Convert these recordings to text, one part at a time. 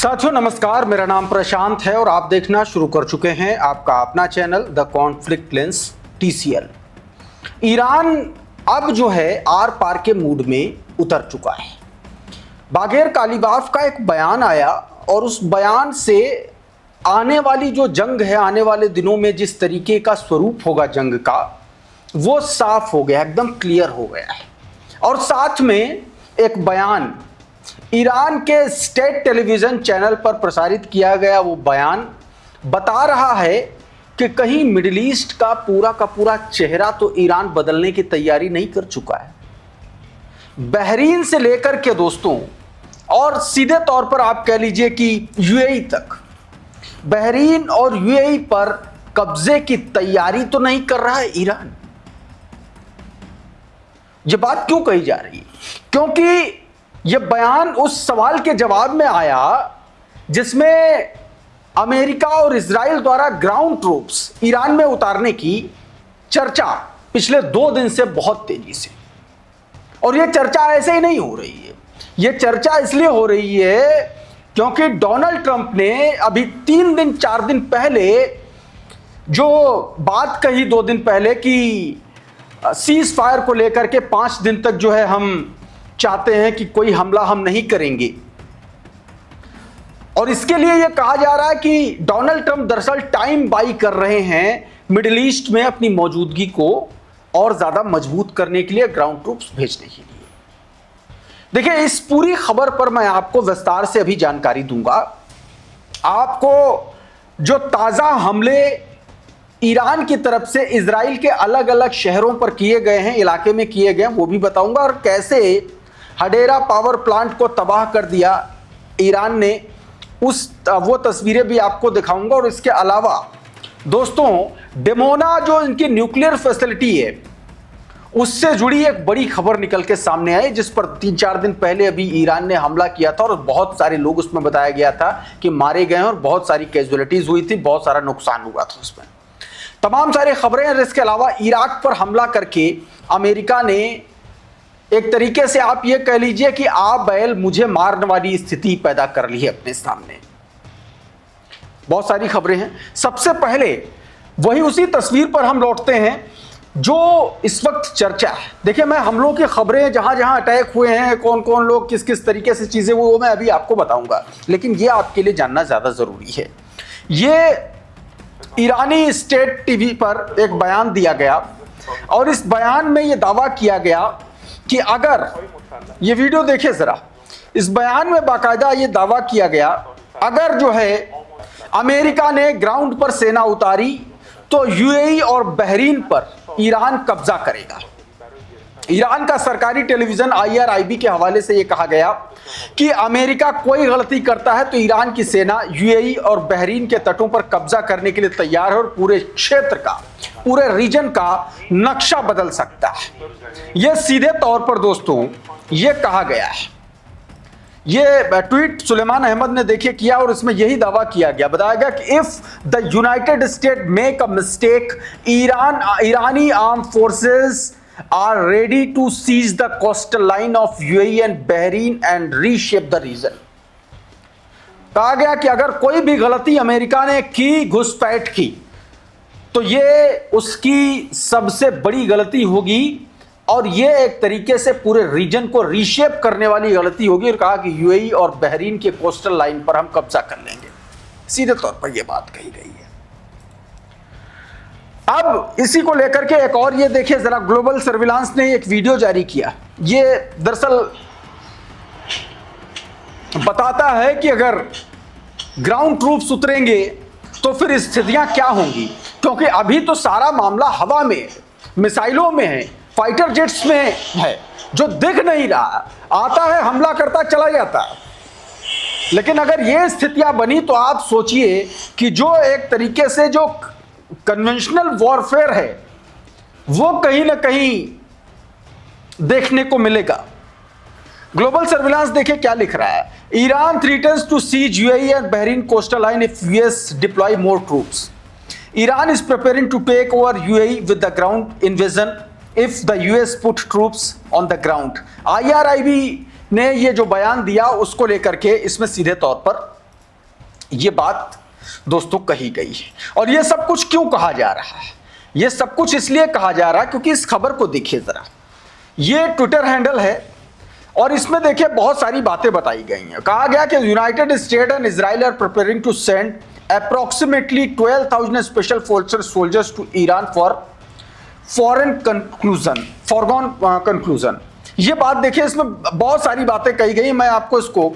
साथियों नमस्कार, मेरा नाम प्रशांत है और आप देखना शुरू कर चुके हैं आपका अपना channel the conflict lens TCL। Iran अब जो है आर पार के मूड में उतर चुका है। बागेर कालिबाफ का एक बयान आया और उस बयान से आने वाली जो जंग है, आने वाले दिनों में जिस तरीके का स्वरूप होगा जंग का, वो साफ हो गया, एकदम क्लियर हो गया है। और साथ में एक बयान ईरान के स्टेट टेलीविजन चैनल पर प्रसारित किया गया, वो बयान बता रहा है कि कहीं मिडिल ईस्ट का पूरा चेहरा तो ईरान बदलने की तैयारी नहीं कर चुका है। बहरीन से लेकर के दोस्तों, और सीधे तौर पर आप कह लीजिए कि यूएई तक, बहरीन और यूएई पर कब्जे की तैयारी तो नहीं कर रहा है ईरान। ये बात क्यों कही जा रही है? क्योंकि यह बयान उस सवाल के जवाब में आया जिसमें अमेरिका और इजराइल द्वारा ग्राउंड ट्रूप्स ईरान में उतारने की चर्चा पिछले 2 दिन से बहुत तेजी से, और यह चर्चा ऐसे ही नहीं हो रही है। यह चर्चा इसलिए हो रही है क्योंकि डोनाल्ड ट्रंप ने अभी 3 दिन 4 दिन पहले जो बात कही, 2 दिन पहले, कि सीज फायर को लेकर के 5 दिन तक जो है हम चाहते हैं कि कोई हमला हम नहीं करेंगे, और इसके लिए यह कहा जा रहा है कि डोनाल्ड ट्रंप दरअसल टाइम बाई कर रहे हैं मिडिल ईस्ट में अपनी मौजूदगी को और ज्यादा मजबूत करने के लिए, ग्राउंड ट्रूप्स भेजने के लिए। देखिए, इस पूरी खबर पर मैं आपको विस्तार से अभी जानकारी दूंगा। आपको जो ताजा हमले ईरान की तरफ से इजराइल के अलग अलग शहरों पर किए गए हैं, इलाके में किए गए हैं, वो भी बताऊंगा, और कैसे हडेरा पावर प्लांट को तबाह कर दिया ईरान ने, वो तस्वीरें भी आपको दिखाऊंगा। और इसके अलावा दोस्तों, डिमोना जो इनकी न्यूक्लियर फैसिलिटी है, उससे जुड़ी एक बड़ी खबर निकल के सामने आई, जिस पर 3-4 दिन पहले अभी ईरान ने हमला किया था और बहुत सारे लोग उसमें बताया गया था कि मारे गए हैं और बहुत सारी कैजुअलिटीज हुई थी, बहुत सारा नुकसान हुआ था उसमें। तमाम सारी खबरें हैं। इसके अलावा इराक पर हमला करके अमेरिका ने एक तरीके से आप ये कह लीजिए कि आ बैल मुझे मारने वाली स्थिति पैदा कर ली है अपने सामने। बहुत सारी खबरें हैं। सबसे पहले वही उसी तस्वीर पर हम लौटते हैं जो इस वक्त चर्चा है। देखिए, मैं हमलों की खबरें, जहां जहां अटैक हुए हैं, कौन कौन लोग किस किस तरीके से चीजें हुई, वो मैं अभी आपको बताऊंगा, लेकिन ये आपके लिए जानना ज्यादा जरूरी है। ये ईरानी स्टेट टीवी पर एक बयान दिया गया और इस बयान में यह दावा किया गया कि अगर, ये वीडियो देखिए जरा, इस बयान में बाकायदा ये दावा किया गया, अगर जो है अमेरिका ने ग्राउंड पर सेना उतारी तो यूएई और बहरीन पर ईरान कब्जा करेगा। ईरान का सरकारी टेलीविजन IRIB के हवाले से यह कहा गया कि अमेरिका कोई गलती करता है तो ईरान की सेना यूएई और बहरीन के तटों पर कब्जा करने के लिए तैयार है और पूरे क्षेत्र का, पूरे रीजन का नक्शा बदल सकता है। यह सीधे तौर पर दोस्तों यह कहा गया है। यह ट्वीट सुलेमान अहमद ने देखिए किया और इसमें यही दावा किया गया, बताया गया कि if the United state make a mistake, Irani arm forces are ready to seize the coastal line of UAE and Bahrain and reshape the region। कहा गया कि अगर कोई भी गलती अमेरिका ने की, घुसपैठ की, तो ये उसकी सबसे बड़ी गलती होगी और ये एक तरीके से पूरे रीजन को रीशेप करने वाली गलती होगी। और कहा कि यूएई और बहरीन के कोस्टल लाइन पर हम कब्जा कर लेंगे। सीधे तौर पर यह बात कही गई है। अब इसी को लेकर के एक और ये देखिए जरा, ग्लोबल सर्विलांस ने एक वीडियो जारी किया। ये दरअसल बताता है कि अगर ग्राउंड ट्रूप्स उतरेंगे तो फिर स्थितियां क्या होंगी, क्योंकि अभी तो सारा मामला हवा में है, मिसाइलों में है, फाइटर जेट्स में है, जो दिख नहीं रहा, आता है, हमला करता, चला जाता है। लेकिन अगर ये स्थितियां बनी तो आप सोचिए कि जो एक तरीके से जो कन्वेंशनल वॉरफेयर है वो कहीं ना कहीं देखने को मिलेगा। ग्लोबल सर्विलांस देखिए क्या लिख रहा है। Iran threatens to seize UAE and Bahrain coastal line if US deploy more troops. Iran is preparing to take over UAE with the ground invasion if the US put troops on the ground. IRIB ने ये जो बयान दिया उसको लेकर के इसमें सीधे तौर पर ये बात दोस्तों कही गई है। और ये सब कुछ क्यों कहा जा रहा है? ये सब कुछ इसलिए कहा जा रहा है क्योंकि इस खबर को देखिए जरा, ये ट्विटर हैंडल है और इसमें देखिए बहुत सारी बातें बताई गई हैं। कहा गया कि United State and Israel are preparing to send approximately 12,000 special forces soldiers to Iran for foregone conclusion. ये बात देखिए, इसमें बहुत सारी बातें कही गई। मैं आपको इसको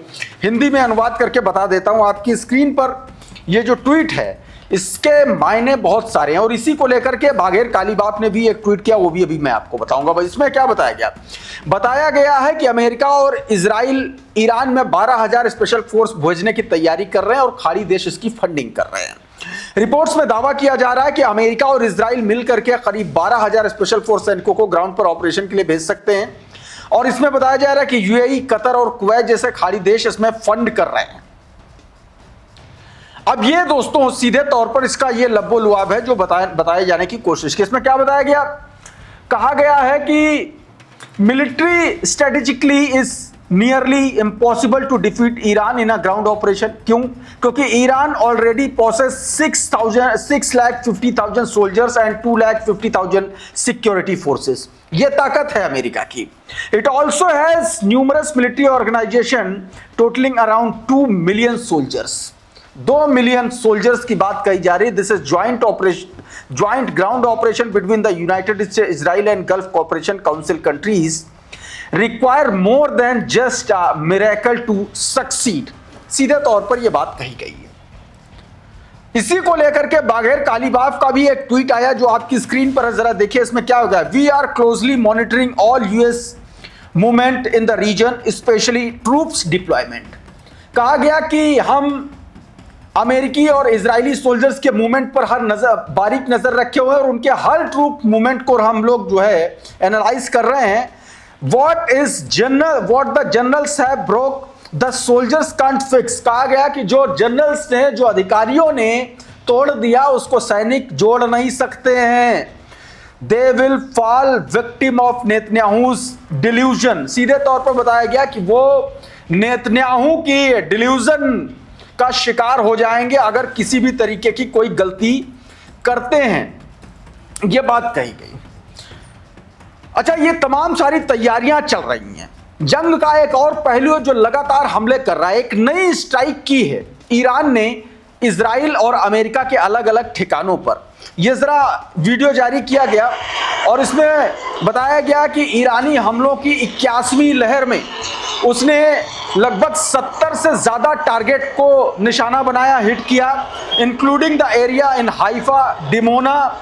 हिंदी में अनुवाद करके बता देता हूं। आपकी स्क्रीन पर ये जो ट्वीट है इसके मायने बहुत सारे हैं और इसी को लेकर के बाघेर कालीबाफ ने भी एक ट्वीट किया, वो भी अभी मैं आपको बताऊंगा। भाई इसमें क्या बताया गया? बताया गया है कि अमेरिका और इजराइल ईरान में 12,000 स्पेशल फोर्स भेजने की तैयारी कर रहे हैं और खाड़ी देश इसकी फंडिंग कर रहे हैं। रिपोर्ट्स में दावा किया जा रहा है कि अमेरिका और इजराइल मिलकर के करीब 12,000 स्पेशल फोर्स सैनिकों को ग्राउंड पर ऑपरेशन के लिए भेज सकते हैं और इसमें बताया जा रहा है कि यूएई, कतर और कुवैत जैसे खाड़ी देश इसमें फंड कर रहे हैं। अब ये दोस्तों सीधे तौर पर इसका ये लब्बो लुआब है जो बताए जाने की कोशिश की। इसमें क्या बताया गया? कहा गया है कि military strategically is nearly impossible to defeat Iran in a ground operation. क्यों? क्योंकि Iran already possess 6,50,000 soldiers and 2,50,000 security forces. ये ताकत है अमेरिका की। It also has numerous military organisation totalling around 2 million soldiers. 2 million soldiers की बात कही जा रही है। This is joint ground operation between the United States, Israel and Gulf cooperation council countries require more then just a miracle to succeed. सीधे तौर पर यह बात कही गई है। इसी को लेकर के बाघेर कालीबाफ का भी एक ट्वीट आया जो आपकी स्क्रीन पर जरा देखिए। इसमें क्या होगा? We are closely monitoring all US movement in the region, specially troops deployment. कहा गया कि हम अमेरिकी और इजरायली सोल्जर्स के मूवमेंट पर बारीक नजर रखे हुए हैं और उनके हर ट्रूप मूवमेंट को हम लोग जो है एनालाइज कर रहे हैं। What the generals have broke, the soldiers can't fix। कहा गया कि जो जनरल्स ने, जो अधिकारियों ने तोड़ दिया उसको सैनिक जोड़ नहीं सकते हैं। They will fall victim of Netanyahu's delusion। सीधे तौर पर बताया गया कि वो नेतन्याहू की डिल्यूजन का शिकार हो जाएंगे अगर किसी भी तरीके की कोई गलती करते हैं। ये बात कही गई। अच्छा, ये तमाम सारी तैयारियां चल रही हैं। जंग का एक और पहलू जो लगातार हमले कर रहा है। एक नई स्ट्राइक की है ईरान ने इजराइल और अमेरिका के अलग अलग ठिकानों पर। यह जरा वीडियो जारी किया गया और इसमें बताया गया कि ईरानी हमलों की 81वीं लहर में उसने लगभग 70 से ज्यादा टारगेट को निशाना बनाया, हिट किया, including the area in Haifa, Dimona,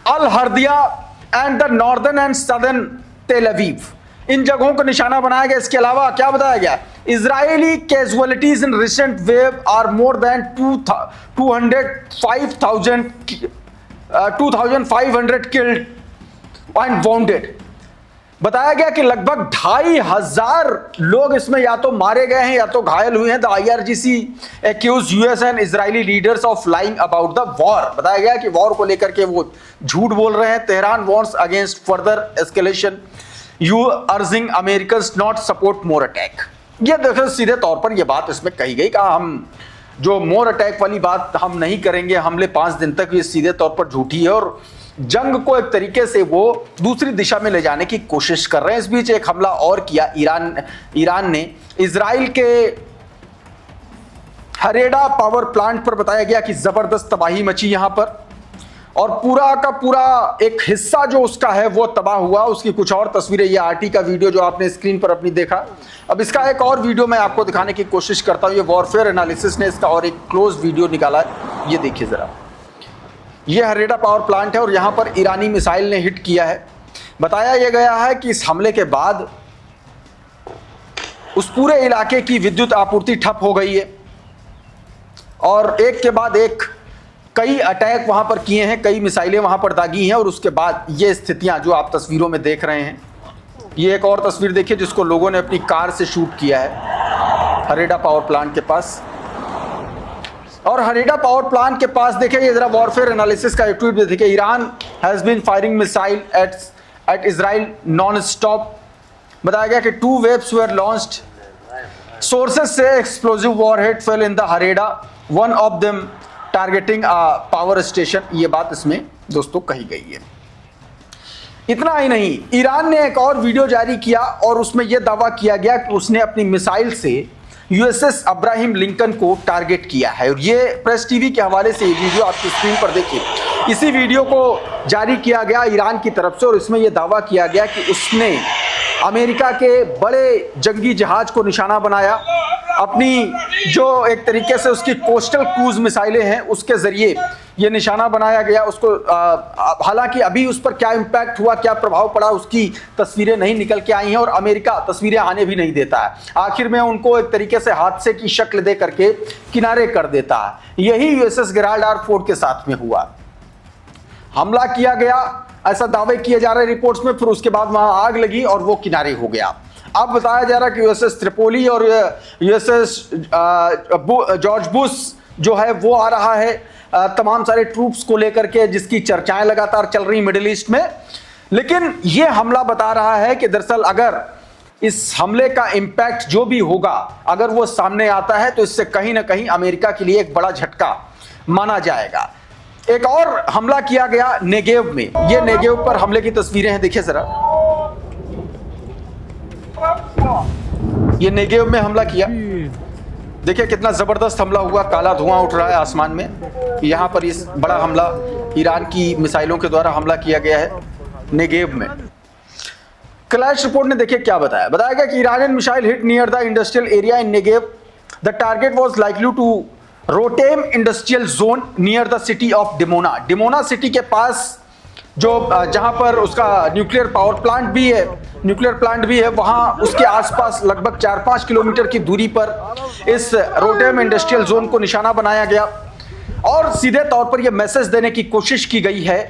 al हर्दिया and the northern and southern Tel Aviv. इन जगहों को निशाना बनाया गया। इसके अलावा क्या बताया गया? Israeli casualties in recent wave are more than 2,500 killed and wounded. बताया गया कि लगभग 2,500 लोग इसमें या तो मारे गए हैं या तो घायल हुए हैं। The IRGC accuse US and Israeli leaders of lying about the war. बताया गया कि वॉर को लेकर के वो झूठ बोल रहे हैं। Tehran wants against further escalation, you urging Americans not support more attack. ये देखो सीधे तौर पर यह बात इसमें कही गई। कहा हम जो मोर अटैक वाली बात हम नहीं करेंगे, हमले 5 दिन तक, ये सीधे तौर पर झूठी है और जंग को एक तरीके से वो दूसरी दिशा में ले जाने की कोशिश कर रहे हैं। इस बीच एक हमला और किया ईरान ने इजराइल के हरेडा पावर प्लांट पर। बताया गया कि जबरदस्त तबाही मची यहां पर और पूरा का पूरा एक हिस्सा जो उसका है वो तबाह हुआ। उसकी कुछ और तस्वीरें, ये RT का वीडियो जो आपने स्क्रीन पर अपनी देखा। अब इसका एक और वीडियो मैं आपको दिखाने की कोशिश करता हूं। ये वॉरफेयर एनालिसिस ने इसका और एक क्लोज वीडियो निकाला है। ये देखिए जरा, ये हरेडा पावर प्लांट है और यहां पर ईरानी मिसाइल ने हिट किया है। बताया यह गया है कि इस हमले के बाद उस पूरे इलाके की विद्युत आपूर्ति ठप हो गई है और एक के बाद एक कई अटैक वहां पर किए हैं, कई मिसाइलें वहां पर दागी हैं और उसके बाद ये स्थितियां जो आप तस्वीरों में देख रहे हैं। ये एक और तस्वीर देखिए जिसको लोगों ने अपनी कार से शूट किया है हरेडा पावर प्लांट के पास। और हरेडा पावर प्लांट के पास देखिए, ये जरा वॉरफेयर एनालिसिस का एक ट्वीट देखिए। Iran has been firing missile at Israel non stop. बताया गया कि 2 वेव्स वर लॉन्च्ड सोर्सेस से explosive warhead fell in the हरेडा, one of them targeting power station. ये बात इसमें दोस्तों कही गई है। इतना ही नहीं, ईरान ने एक और वीडियो जारी किया और उसमें यह दावा किया गया कि उसने अपनी मिसाइल से यूएसएस अब्राहम लिंकन को टारगेट किया है। और ये प्रेस टीवी के हवाले से ये वीडियो आपकी स्क्रीन पर देखिए। इसी वीडियो को जारी किया गया ईरान की तरफ से और इसमें यह दावा किया गया कि उसने अमेरिका के बड़े जंगी जहाज को निशाना बनाया, अपनी जो एक तरीके से उसकी कोस्टल क्रूज मिसाइलें हैं उसके जरिए ये निशाना बनाया गया उसको। हालांकि अभी उस पर क्या इम्पैक्ट हुआ, क्या प्रभाव पड़ा, उसकी तस्वीरें नहीं निकल के आई हैं और अमेरिका तस्वीरें आने भी नहीं देता है। आखिर में उनको एक तरीके से हादसे की शक्ल दे करके किनारे कर देता है। यही यूएसएस गेराल्ड आर फोर्ड के साथ में हुआ। हमला किया गया, ऐसा दावे किए जा रहे रिपोर्ट्स में, फिर उसके बाद वहां आग लगी और वो किनारे हो गया। अब बताया जा रहा है कि यूएसएस त्रिपोली और यूएसएस जॉर्ज बुश जो है वो आ रहा है तमाम सारे ट्रूप्स को लेकर के, जिसकी चर्चाएं लगातार चल रही मिडिल ईस्ट में। लेकिन ये हमला बता रहा है कि दरअसल अगर इस हमले का इंपैक्ट जो भी होगा, अगर वो सामने आता है तो इससे कहीं ना कहीं अमेरिका के लिए एक बड़ा झटका माना जाएगा। एक और हमला किया गया नेगेव में। ये नेगेव पर हमले की तस्वीरें हैं, देखिए जरा। ये नेगेव में हमला किया, देखिए कितना जबरदस्त हमला हुआ। काला धुआं उठ रहा है आसमान में। यहां पर इस बड़ा हमला ईरान की मिसाइलों के द्वारा हमला किया गया है नेगेव में। क्लैश रिपोर्ट ने देखिए क्या बताया। बताया गया कि Iranian missile hit near the industrial area in Negev. The target was likely to Rotem industrial zone near the city of Dimona. Dimona city के पास जो जहां पर उसका न्यूक्लियर पावर प्लांट भी है, वहां उसके आसपास लगभग 4-5 किलोमीटर की दूरी पर इस रोटेम इंडस्ट्रियल जोन को निशाना बनाया गया और सीधे तौर पर यह मैसेज देने की कोशिश की गई है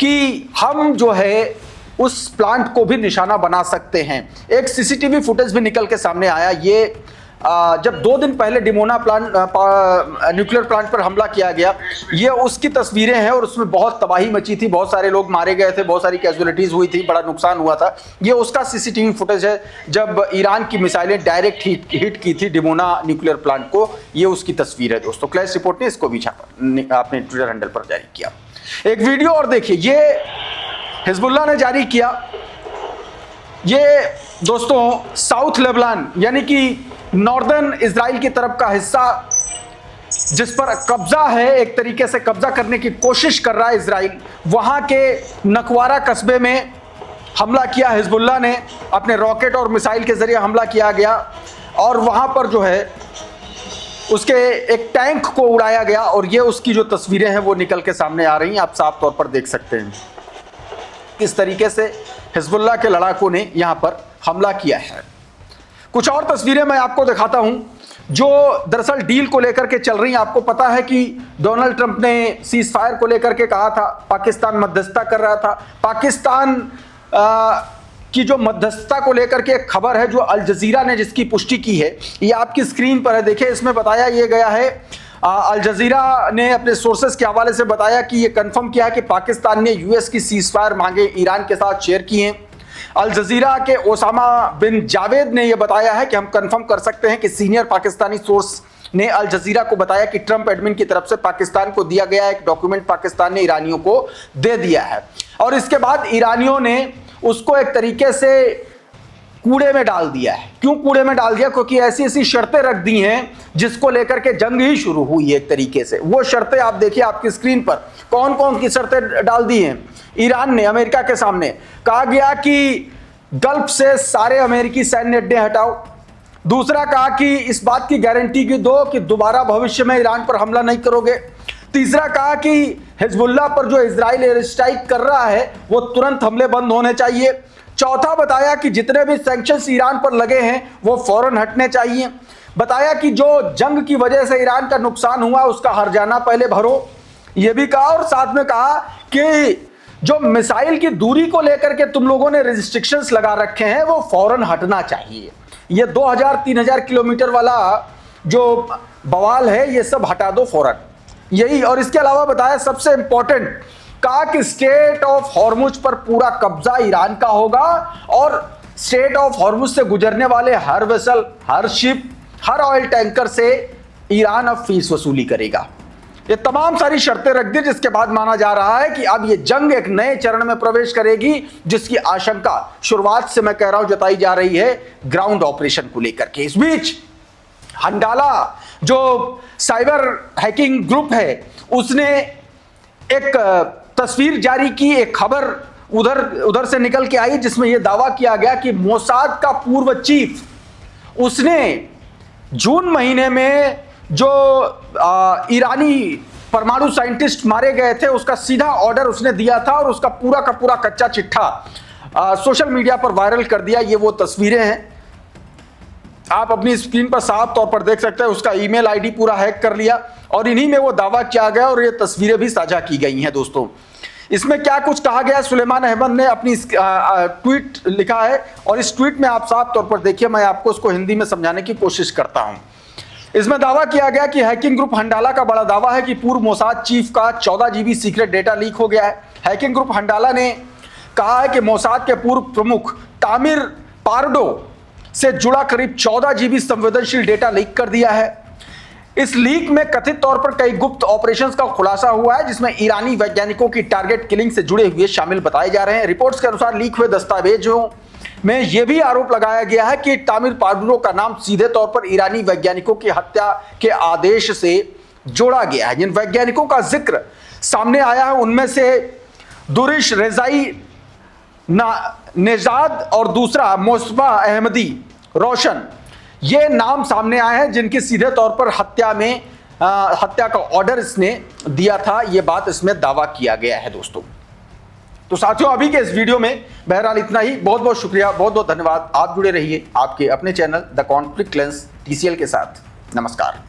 कि हम जो है उस प्लांट को भी निशाना बना सकते हैं। एक सीसीटीवी फुटेज भी निकल के सामने आया। ये जब 2 दिन पहले डिमोना न्यूक्लियर प्लांट पर हमला किया गया, ये उसकी तस्वीरें हैं और उसमें बहुत तबाही मची थी, बहुत सारे लोग मारे गए थे, बहुत सारी कैजुअलिटीज हुई थी, बड़ा नुकसान हुआ था। ये उसका सीसीटीवी फुटेज है जब ईरान की मिसाइलें डायरेक्ट हिट की थी डिमोना न्यूक्लियर प्लांट को। ये उसकी तस्वीर है दोस्तों। क्लैश रिपोर्ट ने इसको भी छापा, अपने ट्विटर हैंडल पर जारी किया। एक वीडियो और देखिए, ये हिजबुल्लाह ने जारी किया। ये दोस्तों साउथ लेबनान यानी कि नॉर्दर्न इजराइल की तरफ का हिस्सा जिस पर कब्जा है, एक तरीके से कब्जा करने की कोशिश कर रहा है इजराइल, वहां के नकवारा कस्बे में हमला किया हिजबुल्लाह ने। अपने रॉकेट और मिसाइल के जरिए हमला किया गया और वहां पर जो है उसके एक टैंक को उड़ाया गया और ये उसकी जो तस्वीरें हैं वो निकल के सामने आ रही हैं। आप साफ तौर पर देख सकते हैं किस तरीके से हिजबुल्लाह के लड़ाकों ने यहां पर हमला किया है। कुछ और तस्वीरें मैं आपको दिखाता हूं जो दरअसल डील को लेकर के चल रही हैं। आपको पता है कि डोनाल्ड ट्रंप ने सीज फायर को लेकर के कहा था, पाकिस्तान मध्यस्थता कर रहा था। पाकिस्तान की जो मध्यस्थता को लेकर के एक खबर है जो अल जजीरा ने जिसकी पुष्टि की है, ये आपकी स्क्रीन पर है। देखिए इसमें बताया ये गया है, अल जजीरा ने अपने सोर्सेस के हवाले से बताया कि ये कंफर्म किया है कि पाकिस्तान ने यूएस की सीज फायर मांगे ईरान के साथ शेयर की हैं। अल जजीरा के ओसामा बिन जावेद ने यह बताया है कि हम कंफर्म कर सकते हैं कि सीनियर पाकिस्तानी सोर्स ने अल जजीरा को बताया कि ट्रंप एडमिन की तरफ से पाकिस्तान को दिया गया एक डॉक्यूमेंट पाकिस्तान ने ईरानियों को दे दिया है और इसके बाद ईरानियों ने उसको एक तरीके से कूड़े में डाल दिया है। क्यों कूड़े में डाल दिया? क्योंकि ऐसी ऐसी शर्तें रख दी हैं जिसको लेकर के जंग ही शुरू हुई है एक तरीके से। वो शर्तें आप देखिए आपकी स्क्रीन पर, कौन कौन की शर्तें डाल दी हैं ईरान ने अमेरिका के सामने। कहा गया कि गल्फ से सारे अमेरिकी सैन्य अड्डे हटाओ। दूसरा कहा कि इस बात की गारंटी की दो कि दोबारा भविष्य में ईरान पर हमला नहीं करोगे। तीसरा कहा कि हिजबुल्लाह पर जो इजराइल एयर स्ट्राइक कर रहा है वो तुरंत हमले बंद होने चाहिए। चौथा बताया कि जितने भी सैंक्शंस ईरान पर लगे हैं वो फौरन हटने चाहिए। बताया कि जो जंग की वजह से ईरान का नुकसान हुआ उसका हर्जाना पहले भरो, ये भी कहा। और साथ में कहा कि जो मिसाइल की दूरी को लेकर के तुम लोगों ने रिस्ट्रिक्शंस लगा रखे हैं वो फौरन हटना चाहिए। ये 2000-3000 किलोमीटर वाला जो बवाल है ये सब हटा दो फौरन, यही। और इसके अलावा बताया सबसे इंपॉर्टेंट, कहा कि स्टेट ऑफ हॉर्मुज पर पूरा कब्जा ईरान का होगा और स्टेट ऑफ हॉर्मुज से गुजरने वाले हर वेसल, हर शिप, हर ऑयल टैंकर से ईरान अब फीस वसूली करेगा। ये तमाम सारी शर्तें रख दी, जिसके बाद माना जा रहा है कि अब ये जंग एक नए चरण में प्रवेश करेगी, जिसकी आशंका शुरुआत से मैं कह रहा हूं जताई जा रही है ग्राउंड ऑपरेशन को लेकर के। इस बीच हंडाला जो साइबर हैकिंग ग्रुप है उसने एक तस्वीर जारी की, एक खबर उधर से निकल के आई जिसमें यह दावा किया गया कि मोसाद का पूर्व चीफ उसने जून महीने में जो ईरानी परमाणु साइंटिस्ट मारे गए थे उसका सीधा ऑर्डर उसने दिया था और उसका पूरा का पूरा कच्चा चिट्ठा सोशल मीडिया पर वायरल कर दिया। ये वो तस्वीरें हैं, आप अपनी स्क्रीन पर साफ तौर पर देख सकते हैं। उसका ईमेल आईडी पूरा हैक कर लिया और इन्हीं में वो दावा किया गया और ये तस्वीरें भी साझा की गई हैं। दोस्तों, इसमें क्या कुछ कहा गया, सुलेमान अहमद ने अपनी ट्वीट लिखा है और इस ट्वीट में आप साफ तौर पर देखिए, मैं आपको उसको हिंदी में समझाने की कोशिश करता हूं। इसमें दावा किया गया कि हैकिंग ग्रुप हंडाला का बड़ा दावा है कि पूर्व मोसाद चीफ का 14 GB सीक्रेट डेटा लीक हो गया है। हैकिंग ग्रुप हंडाला ने कहा है कि मोसाद के पूर्व प्रमुख तामिर पार्डो से जुड़ा करीब 14 GB संवेदनशील डेटा लीक कर दिया है। इस लीक में कथित तौर पर कई गुप्त ऑपरेशंस का खुलासा हुआ है, जिसमें ईरानी वैज्ञानिकों की टारगेट किलिंग से जुड़े हुए शामिल बताए जा रहे हैं। रिपोर्ट्स के अनुसार लीक हुए दस्तावेजों में यह भी आरोप लगाया गया है कि तामिर पार्डो का नाम सीधे तौर पर ईरानी वैज्ञानिकों की हत्या के आदेश से जोड़ा गया है। जिन वैज्ञानिकों का जिक्र सामने आया है उनमें से दुरिश रेजाई नेजाद और दूसरा मोस्बा अहमदी रोशन, ये नाम सामने आए हैं जिनके सीधे तौर पर हत्या का ऑर्डर इसने दिया था। यह बात इसमें दावा किया गया है। दोस्तों, तो साथियों, अभी के इस वीडियो में बहरहाल इतना ही। बहुत बहुत शुक्रिया, बहुत बहुत धन्यवाद। आप जुड़े रहिए आपके अपने channel the conflict lens TCL के साथ। नमस्कार।